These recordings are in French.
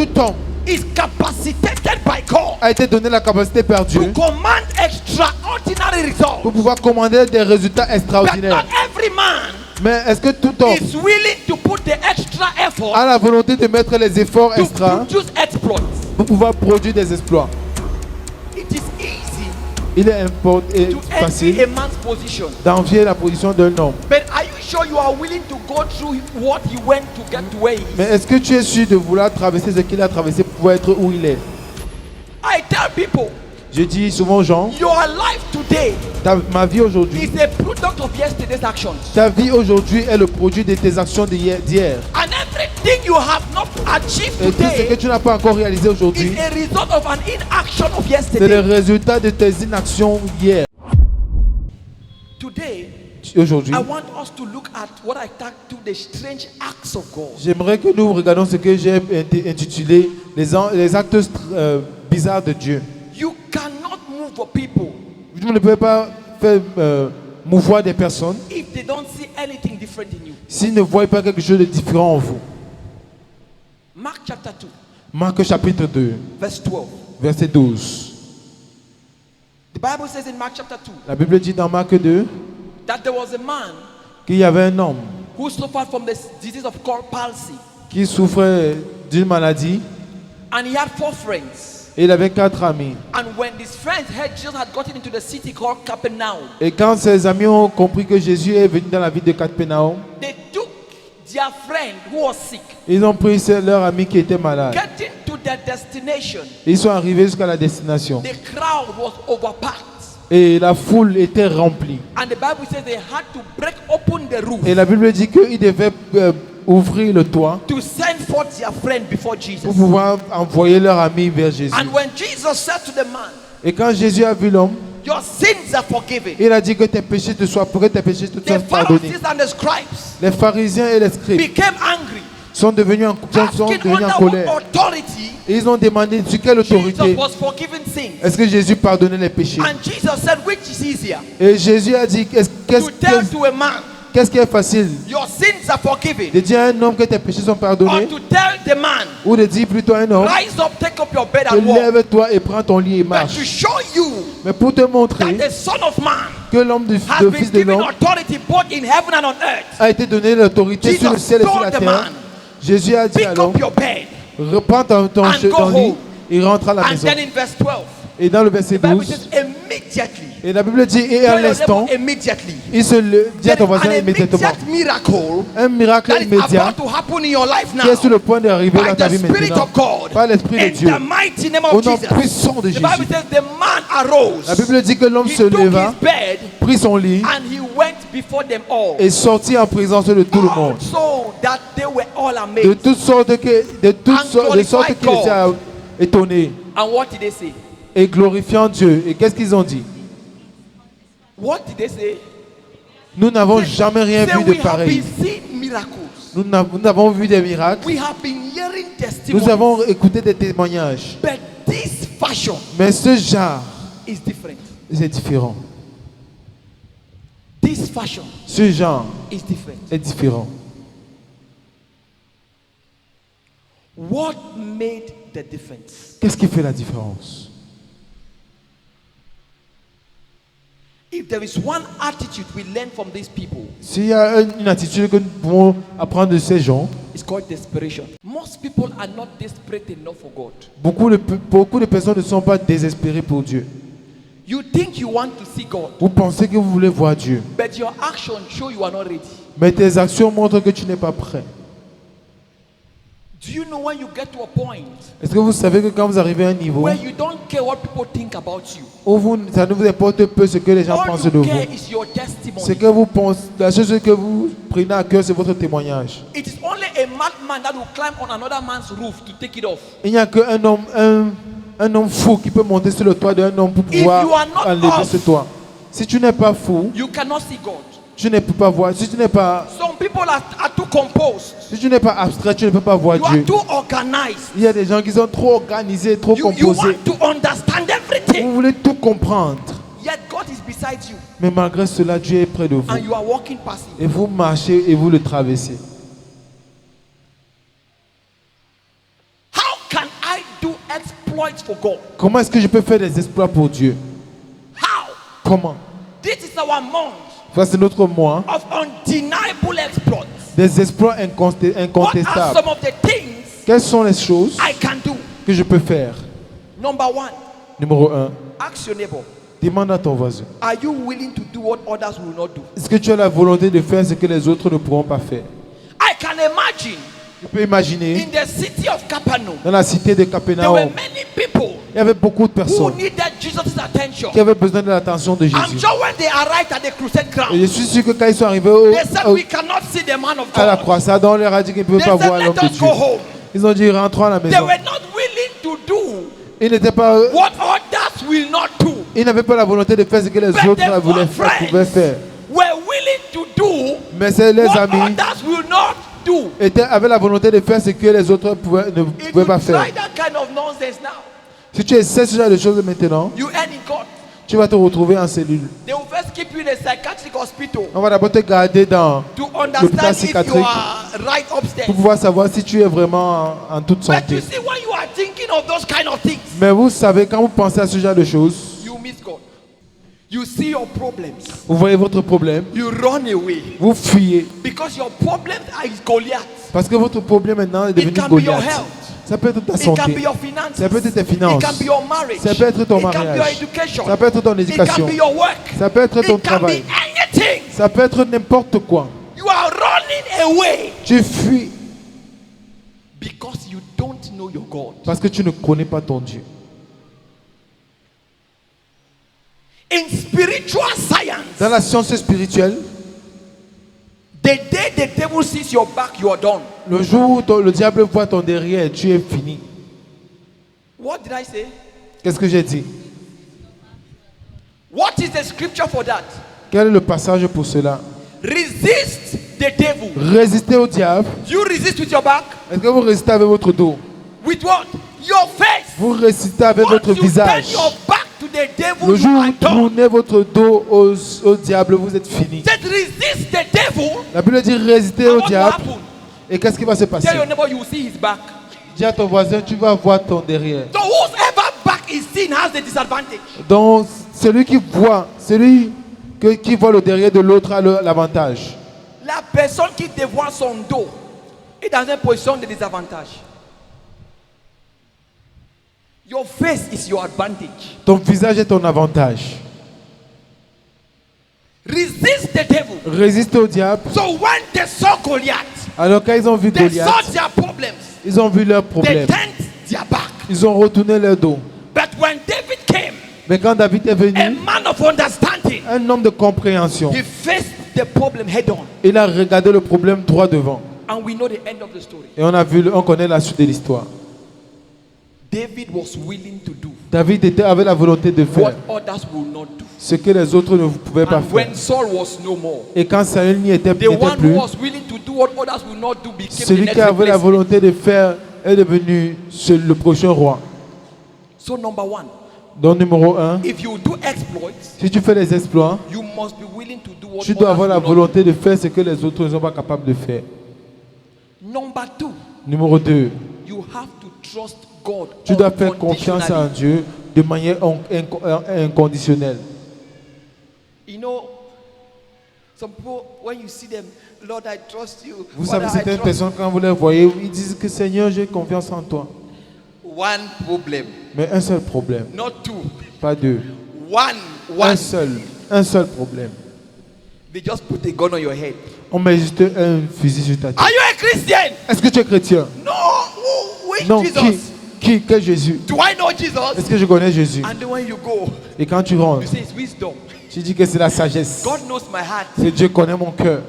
tout homme is capacitated by God a été donné la capacité par to Dieu command extraordinary results. pour pouvoir commander des résultats But extraordinaires. not every man Mais est-ce que tout homme is willing to put the extra effort a la volonté de mettre les efforts to extra produce exploits? pour pouvoir produire des exploits? It is easy Il est important et to envy facile a man's position. d'envier la position d'un homme. But are you sure you are willing to go through what he went to get to where he is? Mais est-ce que tu es sûr de vouloir traverser ce qu'il a traversé pour pouvoir être où il est? I tell people, Je dis souvent aux gens, your life today ma vie aujourd'hui, is a product of yesterday's actions. ta vie aujourd'hui est le produit de tes actions d'hier. And everything you have not achieved Et tout ce que today tu n'as pas encore réalisé aujourd'hui, is a result of an inaction of c'est le yesterday. résultat de tes inactions hier. Today, Aujourd'hui, I want us to look at what I tag to the strange acts of God. j'aimerais que nous regardions ce que j'ai intitulé les actes bizarres de Dieu. You cannot move for people Vous ne pouvez pas faire mouvoir des personnes if they don't see anything different in you. s'ils ne voient pas quelque chose de différent en vous. Mark chapter 2, Marc chapitre 2, verse 12. verset 12. The Bible says in Mark chapter 2 La Bible dit dans Marc 2 that there was a man qu'il y avait un homme who suffered from the disease of called palsy, qui souffrait d'une maladie and he had 4 friends. et il avait 4 amis. And when these friends heard Jesus had gotten into the city called Capernaum, Et quand ses amis ont compris que Jésus est venu dans la ville de Capernaum, they took their friend who was sick. ils ont pris leur ami qui était malade. Getting to their destination, Ils sont arrivés jusqu'à la destination. the crowd was overpacked. Et la foule était remplie. And the Bible says they had to break open the roof Et la Bible dit qu'ils devaient ouvrir le toit to send forth their friend before pour Jesus. pouvoir envoyer leur ami vers Jésus. And when Jesus said to the man, Et quand Jésus a vu l'homme, your sins are forgiven, il a dit que tes péchés te soient the pardonnés. Pharisees and the scribes Les pharisiens et les scribes became angry, sont devenus en asking under what colère. authority Et ils ont demandé sur quelle Jesus autorité was forgiven sins. est-ce que Jésus pardonnait les péchés. And Jesus said, which is easier, Et Jésus a dit, to tell to a man, qu'est-ce qui est facile? your sins are forgiven, De dire à un homme que tes péchés sont or pardonnés, to tell the man, ou de dire plutôt à un homme, rise up, take up your bed que and walk. lève-toi et prends ton lit et But to marche. show you Mais pour te that montrer the Son of Man que l'homme de has le been Fils de given l'homme authority both in heaven and on earth, a été donné l'autorité sur le Jesus ciel et sur told la the terre, man, Jésus a dit à pick l'homme, up your bed. reprends ton And go lit home. et rentre à la And maison. then in verse 12, Et dans le verset the Bible 12, says immediately. et la Bible dit, et à Tell your l'instant, neighbor immediately. il se dit à ton voisin An immédiatement. immediate miracle Un miracle that is immédiat about to happen in your life now qui est sur le point d'arriver by dans ta the vie Spirit maintenant. of God. Par l'Esprit de In Dieu. the mighty name Au of nom Jesus. puissant de The Bible Jésus. says the man arose. La Bible dit que l'homme He se took leva, his bed prit son lit and he went before them all. et sortit en présence de tout le monde. So that they were all De amazed. toutes sortes de sorte qu'ils étaient étonnés And what did they say? et glorifiant Dieu. Et qu'est-ce qu'ils ont dit? What did they say? Nous n'avons jamais rien Say vu we de have pareil. been seeing miracles. Nous n'avons vu des miracles. We have been hearing testimonies. Nous avons écouté des témoignages. But this fashion Mais ce genre, is different. c'est différent. This fashion Ce genre is different. est différent. What made the difference? Qu'est-ce qui fait la différence? If there is one attitude we learn from these people, S'il y a une attitude que nous pouvons apprendre de ces gens, it's called desperation. Most people are not desperate enough for God. beaucoup de personnes ne sont pas désespérées pour Dieu. You think you want to see God, Vous pensez que vous voulez voir Dieu, but your actions show you are not ready. mais tes actions montrent que tu n'es pas prêt. Do you know when you get to a point Est-ce que vous savez que quand vous arrivez à un niveau where you don't care what people think about you? où ça ne vous importe peu ce que les gens All pensent you de care vous, is your testimony. ce que vous pensez, la chose que vous prenez à cœur, c'est votre témoignage. It is only a madman that will climb on another man's roof to take it off. Il n'y a qu'un homme, un homme fou qui peut monter sur le toit d'un homme pour If you are pouvoir not enlever off, ce toit. Si tu n'es pas fou, You cannot see God. tu ne peux pas voir. Si tu n'es pas, Some people are too composed. si tu n'es pas abstrait, tu ne peux pas voir You are Dieu. too organized. Il y a des gens qui sont trop organisés, trop You composés. want to understand everything. Vous voulez tout comprendre. Yet God is beside you Mais malgré cela, Dieu est près de vous. and you are walking past him. Et vous marchez et vous le traversez. How can exploits for God? Comment est-ce que je peux faire des exploits pour Dieu? How? Comment? This is our month Ça, c'est notre mois of undeniable exploits. des exploits What are incontestables. some of the things Quelles sont les choses I can do? que je peux faire? Number one, Numéro 1, ask your neighbor, demande à ton voisin. are you willing to do what others will not do? Est-ce que tu as la volonté de faire ce que les autres ne pourront pas faire? I can imagine Tu peux imaginer, in the city of Capernaum, dans la cité de there were Capernaum, many people il y avait beaucoup de who personnes needed Jesus' attention. qui avaient besoin de l'attention de I'm Jésus. sure when they arrived at the crusade Et ground, je suis sûr que quand ils sont arrivés they said, we cannot see the man of à la God. croisade, on leur a dit qu'ils ne pouvaient They pas said, voir l'homme let de us Dieu. go home. Ils ont dit rentrons à la They maison. were not willing to do Ils n'étaient pas, what others will not do. ils n'avaient pas la volonté de faire ce que les But autres the voulaient four faire, pouvaient faire. were willing to do Mais c'est les what amis others will not do. avaient la volonté de faire ce que les autres ne If pouvaient you pas faire. try that kind of nonsense now, Si tu essaies ce genre de choses maintenant, you end in court. tu vas te retrouver en cellule. They will first keep you in a psychiatric hospital On va d'abord te garder dans to l'hôpital understand if you psychiatrique are right upstairs. pour pouvoir savoir si tu es vraiment en toute But you santé. see, when you are thinking of those kind of things, Mais vous savez, quand vous pensez à ce genre de choses, you miss God. You see your problems, vous voyez votre problème, you run away vous fuyez. because your problems are Goliath. Parce que votre problème maintenant est It devenu can be your Goliath. health. Ça peut être ta It can santé. be your finances. Ça peut être tes It finances. can be your marriage. Ça peut être ton It can be your mariage. education. Ça peut être ton It éducation. can be your work. Ça peut être ton It can travail. be anything. Ça peut être n'importe quoi. You are running away Tu fuis because you don't know your God. parce que tu ne connais pas ton Dieu. In spiritual science, Dans la science spirituelle, the day the devil sees your back, you are done. le jour où le diable voit ton derrière, tu es fini. What did I say? Qu'est-ce que j'ai dit? What is the scripture for that? Quel est le passage pour cela? Resist the devil. Résistez au diable. You resist with your back. Est-ce que vous résistez avec votre dos? With what? Your face. Vous résistez avec Once votre you turn visage. your back to the devil, Le jour you où are vous done. tournez votre dos au diable, vous êtes fini. Said resist the devil. La Bible dit résister And au what will diable. happen? Et qu'est-ce qui va se passer? Tell your neighbor you will see his back. Dis à ton voisin, tu vas voir ton derrière. So whoever back is seen has the disadvantage. Donc, celui qui voit le derrière de l'autre a l'avantage. La personne qui te voit son dos est dans une position de désavantage. Your face is your advantage. Ton visage est ton avantage. Resist the devil. Résiste au diable. So when they saw Goliath, Alors quand ils ont vu they saw Goliath, their problems. ils ont vu leurs They problèmes. turned their back. Ils ont retourné leur dos. But when David came, Mais quand David est a venu, man of understanding, un homme de compréhension, he faced the problem head on. il a regardé le problème droit devant. And we know the end of the story. Et on connaît la suite de l'histoire. David was willing to do David avait la volonté de faire what others will not do. ce que les autres ne pouvaient pas And faire. when Saul was no more, Et quand Saül n'y était the one plus, who was willing to do what others will not do became the celui next qui avait la replacement. volonté de faire est devenu le prochain roi. So number one, Donc numéro 1, if you do exploits, si tu fais les exploits, you must be willing to do what tu dois avoir la others will not volonté de faire ce que les autres ne sont pas capables de faire. do. Number two, Numéro 2, you have to trust God tu dois faire confiance en unconditionally. Dieu de manière inconditionnelle. You know, some people, when you see them, Lord, I trust you. Vous Father, savez, I certaines trust personnes, quand vous les voyez, ils disent que Seigneur, j'ai confiance en toi. you. One problem, Mais un seul problème, not two. pas deux. One. Un seul problème. They just put a gun on your head. On met juste un fusil sur ta tête. Are you a Christian? Est-ce que tu es chrétien? No. Which Non, Jesus? quel Jésus? Do I know Jesus? Est-ce que je connais Jésus? And then when you go, Et quand tu you rentres, say it's wisdom. tu dis que c'est la sagesse. God knows my heart. C'est Dieu connaît mon cœur.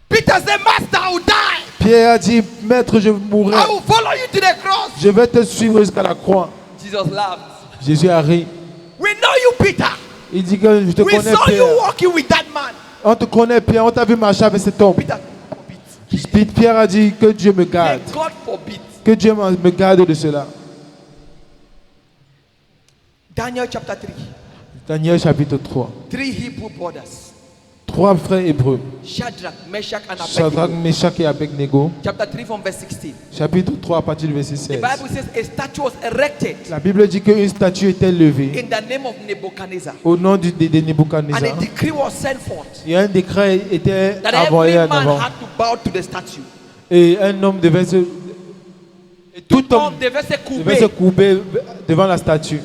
Peter said, Master, I will die. Pierre a dit, Maître, je mourrai. I will follow you to the cross. Je vais te suivre jusqu'à la croix. Jesus laughed. Jésus a ri. We know you, Peter. Il dit que je te We connais, saw Pierre. you walking with that man. On te connaît, Pierre. On t'a vu marcher avec cet homme. Peter, Pierre a dit que Dieu me garde. may God forbid. Que Dieu me garde de cela. Daniel chapter 3. Daniel chapitre 3. 3 Hebrew brothers. 3 frères hébreux, Shadrach, Meshach, and Shadrach, Abednego. Meshach et Abednego, Chapter 3 from verse 16. chapitre 3 à partir du verset The 16. Bible says a statue was erected La Bible dit qu'une statue était levée in the name of Nebuchadnezzar. au nom de And a Nebuchadnezzar. decree was sent forth Et un décret était that envoyé every en man avant. had to bow to the statue. Et un homme devait se... et tout homme devait se devait se couper. couper devant la statue.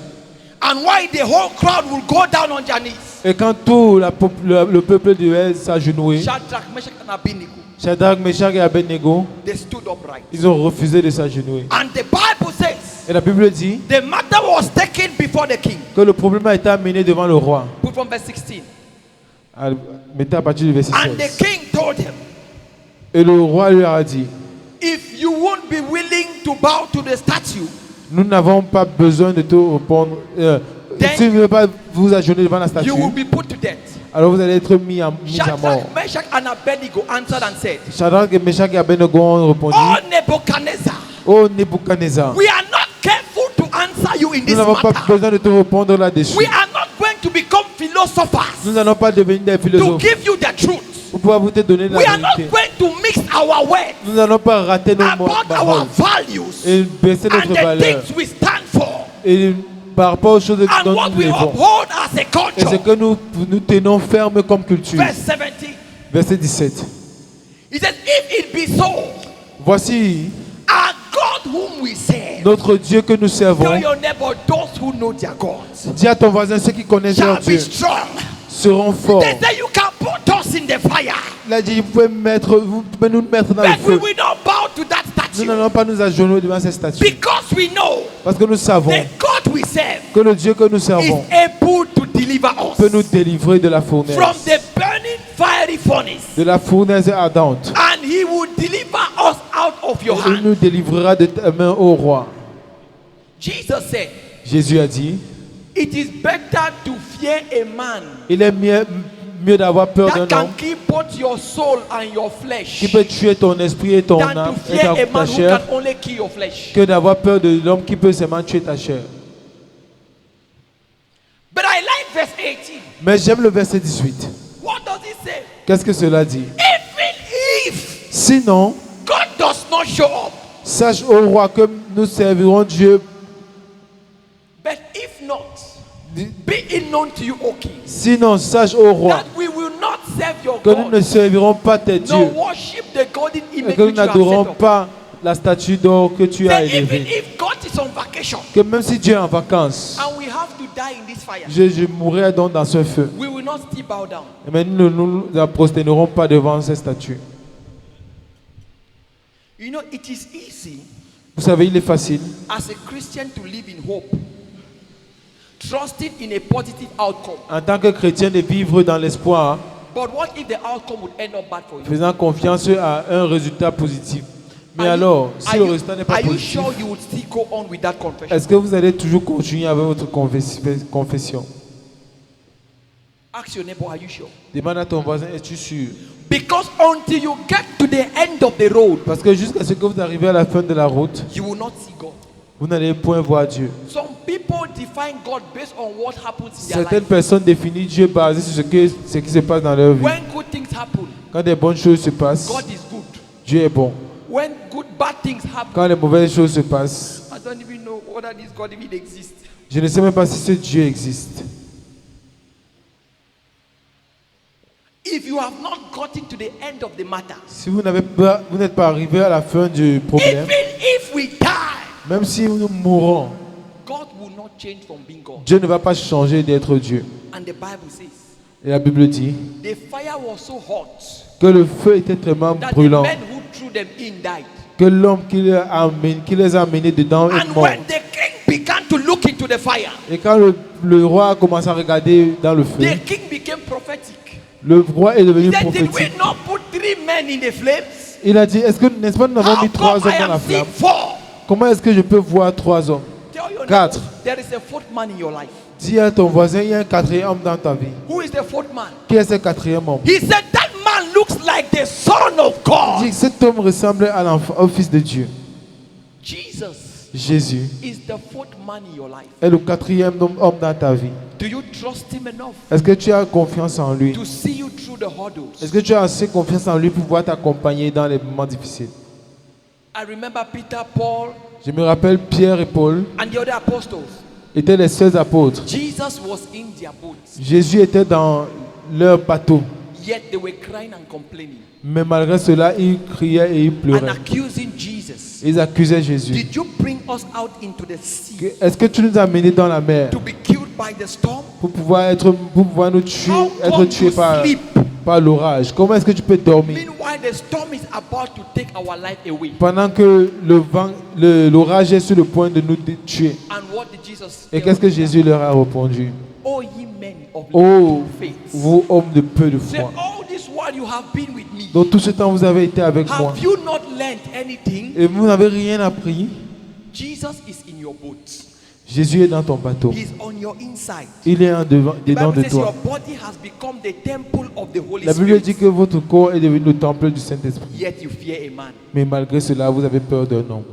And why the whole crowd will go down on their knees. Et quand tout le peuple devait s'agenouiller, Shadrach, Meshach, and Abednego, Shadrach, Meshach et Abednego, they stood upright. ils ont refusé de s'agenouiller. And the Bible says Et la Bible dit the matter was taken before the king. que le problème a été amené devant le roi. Put from verse 16. Mettez à partir du verset And the 16. king told him, Et le roi lui a dit, if you won't be willing to bow to the statue, nous n'avons pas besoin de te répondre. Si vous ne voulez pas vous agenouiller devant la statue, you will be put to death. alors vous allez être mis à mort. Shadrach, Meshach, and Abednego answered and said, Shadrach, Meshach et Abednego ont répondu, oh Nebuchadnezzar, ô Nebuchadnezzar, we are not careful to answer you in nous this n'avons pas matter. besoin de te répondre là-dessus. We are not going to become philosophers Nous n'allons pas devenir des to philosophes give you the truth. pour pouvoir vous te donner la We are not vérité. going to mix our words Nous n'allons pas rater nos about our paroles values et baisser and notre the valeur. things we stand for Et par rapport aux choses and dont what nous we vivons. uphold as a Et culture. ce que nous tenons ferme comme culture. Verse 17. Verset 17. He says, if it be so, Voici our God whom we serve. notre Dieu que nous servons. Tell your neighbor, those who know their gods Dis à ton voisin, ceux qui connaissent leur shall be Dieu strong. seront forts. They say you can put us in the fire, Il a dit, vous pouvez nous mettre dans le but we feu. will not bow to that Nous statue n'allons pas nous agenouiller devant cette statue. because we know Parce que nous savons the God we serve que le Dieu que nous is servons able to deliver peut nous us délivrer de la fournaise. from the burning fiery furnace, De la fournaise ardente. and He will deliver us out of your Et il hand. nous délivrera de ta main, ô roi. Jesus said, Jésus a dit, it is better to fear a man il est mieux d'avoir peur that d'un can homme keep both your soul and your flesh qui peut tuer ton esprit et ton than âme to et fear a ta man who chair can only kill your flesh. que d'avoir peur de l'homme qui peut seulement tuer ta chair. But I like verse 18. Mais j'aime le verset 18. What does it say? Qu'est-ce que cela dit? Even if Sinon, God does not show up, sache, ô roi, que nous servirons Dieu. but if not, be it known to you, O king, Sinon, sache, ô roi, that we will not serve your que nous ne God, servirons pas tes nor dieux worship the golden et image que nous which you have n'adorons set up. pas la statue d'or que tu as That even élevée. if God is on vacation Que même si Dieu est en vacances, and we have to die in this fire, je mourrai donc dans ce feu. we will not still bow down. Mais nous ne nous prosternerons pas devant ces statues. You know, it is easy Vous savez, il est facile as a Christian to live in hope, trusting in a positive outcome. en tant que chrétien de vivre dans l'espoir, But what if the outcome would end up bad for you? faisant confiance à un résultat positif. Mais alors, si le résultat n'est pas are you positif, sure you would still go on with that confession? est-ce que vous allez toujours continuer avec votre confession? Ask your neighbor, are you sure? Demande à ton voisin, es-tu sûr? Because until you get to the end of the road, Parce que jusqu'à ce que vous arrivez à la fin de la route, you will not see God. vous n'allez point voir Dieu. Some people define God based on what happens in their Certaines life. personnes définissent Dieu basé sur ce qui se passe dans leur vie. When good things happen, Quand des bonnes choses se passent, God is good. Dieu est bon. When bad things happen, Quand les mauvaises choses se passent, I don't even know whether this God even exists. je ne sais même pas si ce Dieu existe. If you have not gotten to the end of the matter, Si vous n'êtes pas arrivé à la fin du problème, even if we die, même si nous mourons, God will not change from being God. Dieu ne va pas changer d'être Dieu. And the Bible says, Et la Bible dit the fire was so hot que le feu était tellement that the brûlant, men who threw them in died. que l'homme qui les a amenés dedans est And mort. when the king began to look into the fire, Et quand le roi a commencé à regarder dans le feu, the king became prophetic. le roi est devenu He said, did we prophétique. not put 3 men in the flames? Il a dit, n'est-ce pas nous avons How mis 3 come hommes I dans la am seeing flamme? 4? Comment est-ce que je peux voir 3 hommes? Tell your Quatre. neighbor, there is a 4th man in your life. Dis à ton voisin, il y a un 4e homme dans ta vie. Who is the 4th man? Qui est ce 4e homme? He said, that man looks like the son of Il dit God. que cet homme ressemble au Fils de Dieu. Jesus Jésus is the fourth man in your life. est le quatrième homme dans ta vie. Do you trust him enough Est-ce que tu as confiance en lui? to see you through the hurdles? Est-ce que tu as assez confiance en lui pour pouvoir t'accompagner dans les moments difficiles? I remember Peter, Paul, Je me rappelle Pierre et Paul and the other apostles. étaient les seuls apôtres. Jesus was in their boat, Jésus était dans leur bateau. yet they were crying and complaining Mais malgré cela, ils criaient et ils and pleuraient. accusing Jesus. Ils accusaient Jésus. Did you bring us out into the sea Est-ce que tu nous as menés dans la mer to be killed by the storm? pour pouvoir nous tuer, How être come tués you sleep? par l'orage? Comment est-ce que tu peux dormir Meanwhile, the storm is about to take our life away. pendant que l'orage est sur le point de nous tuer? And what did Jesus Et tell qu'est-ce que them? Jésus leur a répondu? Oh, ye men of Oh, little faith. vous hommes de peu de Say, foi. all this while you have been with me. Dans tout ce temps, vous avez été avec moi. Have you not learned anything? Et vous n'avez rien appris. Jesus is in your boat. Jésus est dans ton bateau. He is on your inside. Il est dedans The Bible de says your toi. body has become the temple of the Holy La Bible Spirit. dit que votre corps est devenu le temple du Saint-Esprit. Yet you fear a man. Mais malgré cela, vous avez peur d'un homme.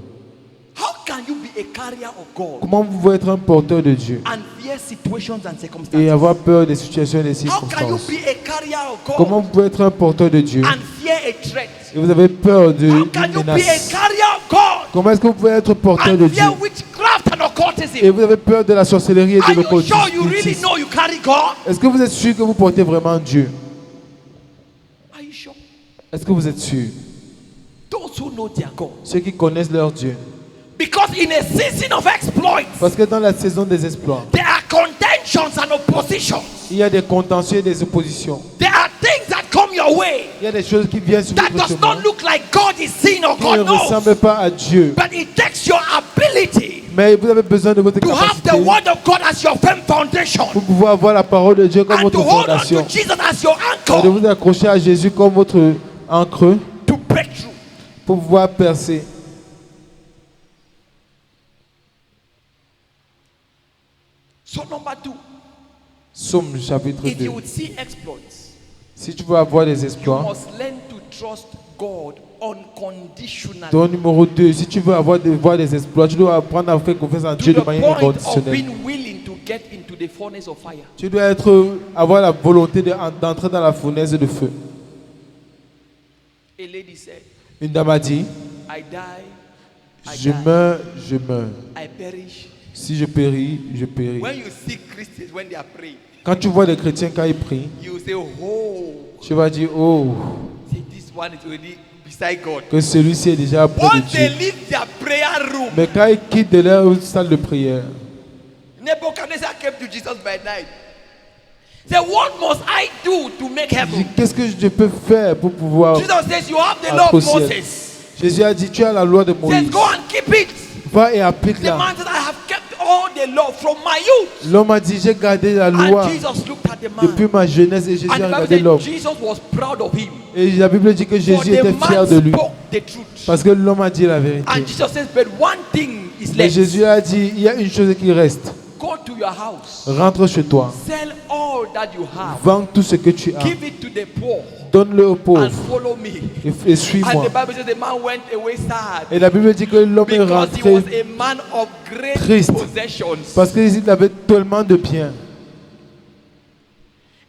How can you be a carrier of God Comment vous pouvez être un porteur de Dieu and fear situations and et circumstances? avoir peur des situations et des How can you circonstances? be a carrier of God Comment vous pouvez être un porteur de Dieu and fear a threat? et vous avez peur How d'une can you be a menace? carrier of God Comment est-ce que vous pouvez être porteur de and Dieu fear witchcraft and et occultism? vous avez peur de la sorcellerie et Are de you sure you really l'occultisme? know you carry God? Est-ce que vous êtes sûr que vous portez vraiment Dieu? Are you sure? Est-ce que vous êtes sûr? Those who know their God. Ceux qui connaissent leur Dieu. Because in a season of exploits, Parce que dans la saison des exploits, there are contentions and oppositions. il y a des contentieux et des oppositions. There are things that come your way Il y a des choses qui viennent sur that votre does chemin not look like God is seeing or qui ne God knows. ressemblent pas à Dieu. But it takes your ability Mais vous avez besoin de votre to have the capacité word of God as your firm foundation pour pouvoir avoir la parole de Dieu comme and votre to hold on fondation. to Jesus as your Et de anchor vous accrocher à Jésus comme votre ancre to break through. pour pouvoir percer. So number 2, Somme chapitre if 2. you would see exploits, Si tu veux avoir des you exploits, must learn to trust God unconditionally. ton numéro 2, si tu veux voir des exploits, tu dois apprendre à faire confiance en Dieu To de the manière point of inconditionnelle. being willing to get into the furnace of fire. Tu dois avoir la volonté d'entrer dans la fournaise de feu. A lady said, Une dame a dit, I die, I je die, meurs, je meurs. I perish. Si je péris, je péris. When you see Christians when they are praying, Quand tu vois les chrétiens quand ils prient, you say, oh, tu vas dire, oh, see, this one is already beside God. que celui-ci est déjà près de Once they Dieu. leave their prayer room, Mais quand ils quittent de leur salle de prière, Nebuchadnezzar came to Jesus by night. Said, what must I do to make il dit, heaven? qu'est-ce que je peux faire pour pouvoir... Jesus says, you have the law Entre au of ciel. Moses. Jésus a dit, tu as la loi de Says, Moïse. go and keep it. Va et The applique-la. man said, I have kept all the law from my youth. L'homme a dit, j'ai gardé la loi And Jesus looked at the depuis man. ma jeunesse et Jésus And a the Bible regardé said, l'homme. Jesus was proud of him. Et la Bible dit que For Jésus the était fier de man lui. spoke the truth. Parce que l'homme a dit la vérité. And Jesus says, but one thing is Mais left. Jésus a dit, il y a une chose qui reste. Go to your house. Rentre chez toi. Sell all that you have. Vends tout ce que tu as. Give it to the poor. Donne-le aux And pauvres. follow me. Et And suis-moi. the Bible says the man went away sad. Et la Bible dit que l'homme est Because he was rentré a man of great triste. possessions. parce qu'il avait tellement de biens.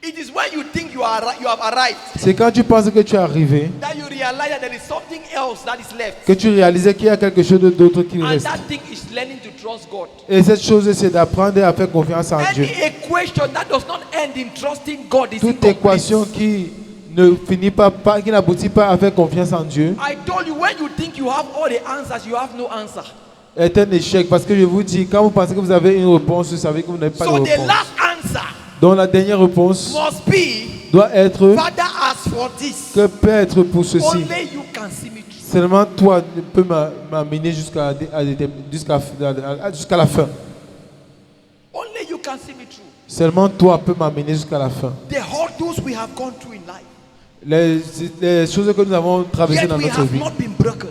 It is when you think you have arrived C'est quand tu penses que tu es arrivé that you realize that there is something else that is left. que tu réalisais qu'il y a quelque chose d'autre qui And reste. that thing is learning to trust God. Et cette chose, c'est d'apprendre à faire confiance en Dieu. Any equation that does not end in trusting God is Toute incomplete. équation qui ne finit pas, qui n'aboutit pas à faire confiance en Dieu I told you, when you think you have all the answers, you have no answer. est un échec. Parce que je vous dis, quand vous pensez que vous avez une réponse, vous savez que vous n'avez pas de So the réponse. last answer Donc la dernière réponse must be, doit être Father, as for this, que Père pour ceci. only you can see me through. Seulement toi peux m'amener jusqu'à la fin. Only you can see me through. Seulement toi peux m'amener jusqu'à la fin. The hurdles we have gone through in life, Les choses que nous avons traversées yet dans we notre have vie. not been broken.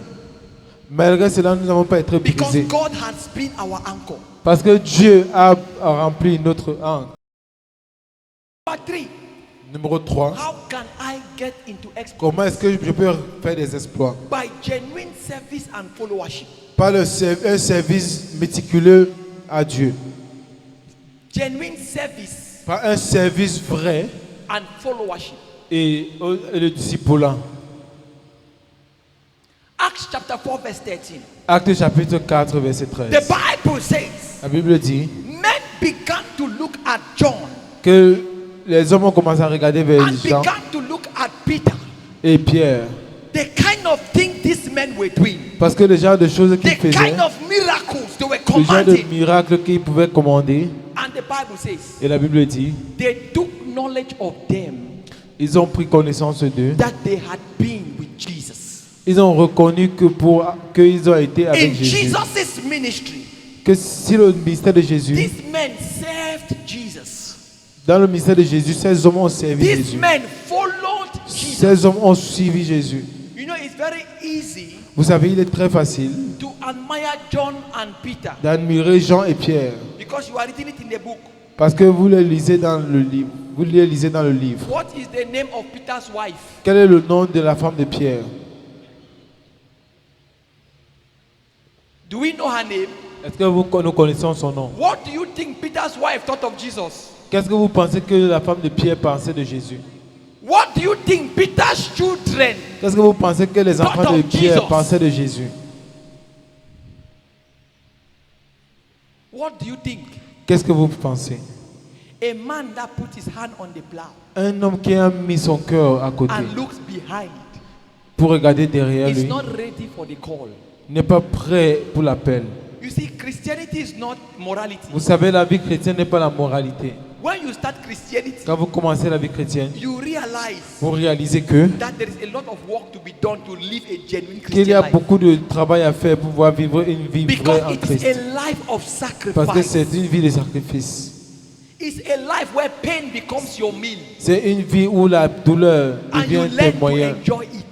Malgré cela, nous n'avons pas été Because brisés. God has been our anchor. Parce que Dieu a rempli notre âme. Number 3, Numéro 3. how can I get into exploit? Comment est-ce que je peux faire des exploits? By genuine service and followership. par un service méticuleux à Dieu, Genuine service par un service vrai and followership. et le disciplinat. Acts chapter 4 verse 13. Acte chapitre 4, verset The 13. Bible says, La Bible dit men began to look at John que les hommes ont commencé à regarder vers and Jean began to look at Peter. et Pierre. The kind of thing these men were doing, Parce que le genre de choses qu'ils the faisaient, kind of miracles they were le genre de commanding. miracles qu'ils pouvaient commander, And the Bible says, et la Bible dit, they took knowledge of them ils ont pris connaissance d'eux. that they had been with Jesus. Ils ont reconnu qu'ils ont été In avec Jésus. Jesus' ministry, Que si le ministère de Jésus, these men served Jesus. dans le ministère de Jésus, ces hommes ont servi These Jésus. men followed Jesus. Ces hommes ont suivi Jésus. You know, it's very easy Vous savez, il est très facile to admire John and Peter d'admirer Jean et Pierre because you are reading it in the book. parce que vous les lisez dans le livre. Vous les lisez dans le livre. What is the name of Peter's wife? Quel est le nom de la femme de Pierre? Do we know her name? Est-ce que nous connaissons son nom? What do you think Peter's wife thought of Jesus? Qu'est-ce que vous pensez que la femme de Pierre pensait de Jésus? What do you think Peter's children? Qu'est-ce que vous pensez que les enfants de Pierre pensaient de Jésus? What do you think? Qu'est-ce que vous pensez? A man that put his hand on the plow Un homme qui a mis son cœur à côté and looks behind pour regarder derrière is lui not ready for the call. n'est pas prêt pour l'appel. You see, Christianity is not morality. Vous savez, la vie chrétienne n'est pas la moralité. When you start Christianity, Quand vous commencez la vie chrétienne, you realize vous réalisez que that there is a lot of work to be done to live a genuine qu'il y Christian a life. beaucoup de travail à faire pour pouvoir vivre une vie vraie en Because it Christ. is a life of Parce que sacrifice. c'est une vie de sacrifice. It's a life where pain becomes your meal C'est une vie où la douleur and you devient learn tes to moyens. enjoy it.